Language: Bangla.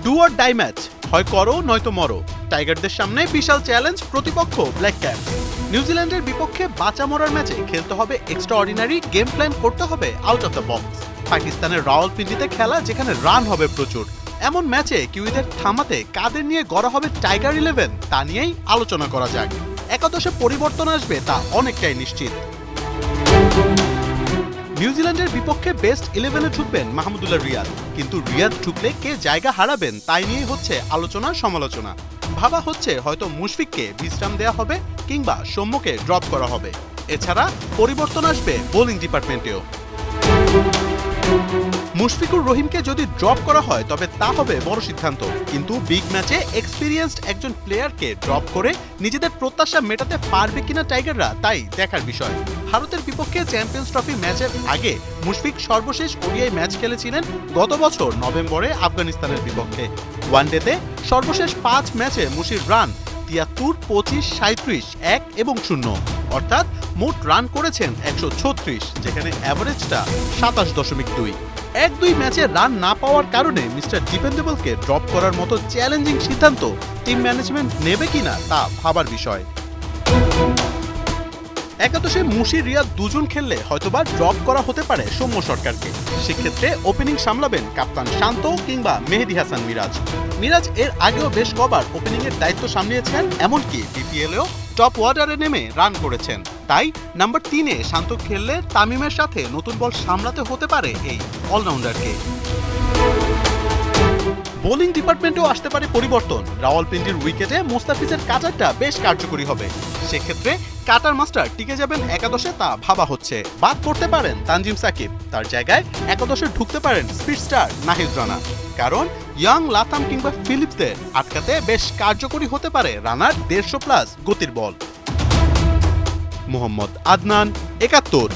ডু অর ডাই ম্যাচ, হয় করো নয়তো মরো। টাইগারদের সামনে বিশাল চ্যালেঞ্জ প্রতিপক্ষ ব্ল্যাক ক্যাপ। নিউজিল্যান্ডের বিপক্ষে বাঁচা মরার ম্যাচে খেলতে হবে এক্সট্রা অর্ডিনারি গেম প্ল্যান, করতে হবে আউট অফ দ্য বক্স। পাকিস্তানের রাওয়ালপিন্ডিতে খেলা, যেখানে রান হবে প্রচুর। এমন ম্যাচে কিউইদের থামাতে কাদের নিয়ে গড়া হবে টাইগার 11, তা নিয়েই আলোচনা করা যাক। একাদশে পরিবর্তন আসবে তা অনেকটাই নিশ্চিত। নিউজিল্যান্ডের বিপক্ষে বেস্ট 11-এ ঢুকবেন মাহমুদুল্লাহ রিয়াদ, কিন্তু রিয়াদ ঢুকলে কে জায়গা হারাবেন তাই নিয়ে হচ্ছে আলোচনা সমালোচনা। ভাবা হচ্ছে হয়তো মুশফিককে বিশ্রাম দেওয়া হবে কিংবা সৌম্যকে ড্রপ করা হবে। এছাড়া পরিবর্তন আসবে বোলিং ডিপার্টমেন্টেও। মুশফিকুর রহিমকে যদি ড্রপ করা হয় তবে তা হবে বড় সিদ্ধান্ত, কিন্তু বিগ ম্যাচে এক্সপিরিয়েন্সড একজন প্লেয়ারকে ড্রপ করে নিজেদের প্রত্যাশা মেটাতে পারবে কিনা টাইগাররা, তাই দেখার বিষয়। ভারতের বিপক্ষে চ্যাম্পিয়ন্স ট্রফি ম্যাচের আগে মুশফিক সর্বশেষ ওডিআই ম্যাচ খেলেছিলেন গত বছর নভেম্বরে আফগানিস্তানের বিপক্ষে। ওয়ানডেতে সর্বশেষ 5 ম্যাচে মুশির রান 73, 25, 37, 1 এবং 0, অর্থাৎ মোট রান করেছেন 136, যেখানে অ্যাভারেজটা 27.2। 1-2 ম্যাচে রান না পাওয়ার কারণে মিস্টার ডিপেন্ডেবলকে ড্রপ করার মতো চ্যালেঞ্জিং সিদ্ধান্ত টিম ম্যানেজমেন্ট নেবে কিনা তা ভাবার বিষয়। একাদশে মুশির রিয়াদ দুজন খেললে হয়তোবা ড্রপ করা হতে পারে সৌম্য সরকারকে। সেক্ষেত্রে ওপেনিং সামলাবেন কাপ্তান শান্ত কিংবা মেহেদী হাসান মিরাজ। মিরাজ এর আগেও বেশ কবার ওপেনিং এর দায়িত্ব সামলিয়েছেন, এমনকি বিপিএলেও টপ অর্ডারে নেমে রান করেছেন। তাই নাম্বার 3-এ শান্ত খেললে তামিমের সাথে নতুন বল সামলাতে হতে পারে এই অলরাউন্ডারকে। বোলিং ডিপার্টমেন্টেও আসতে পারে পরিবর্তন। রাওয়ালপিন্ডির উইকেটে মোস্তাফিজের কাটারটা বেশ কার্যকরী হবে। সেক্ষেত্রে কাটার মাস্টার টিকে যাবেন একাদশে তা ভাবা হচ্ছে। বাদ করতে পারেন তানজিম সাকিব, তার জায়গায় একাদশে ঢুকতে পারেন স্পিড স্টার নাহিদ রানা। কারণ ইয়াং, লাথাম কিংবা ফিলিপসদের আটকাতে বেশ কার্যকরী হতে পারে রানার 150+ গতির বল। মোহাম্মদ আদনান, 71।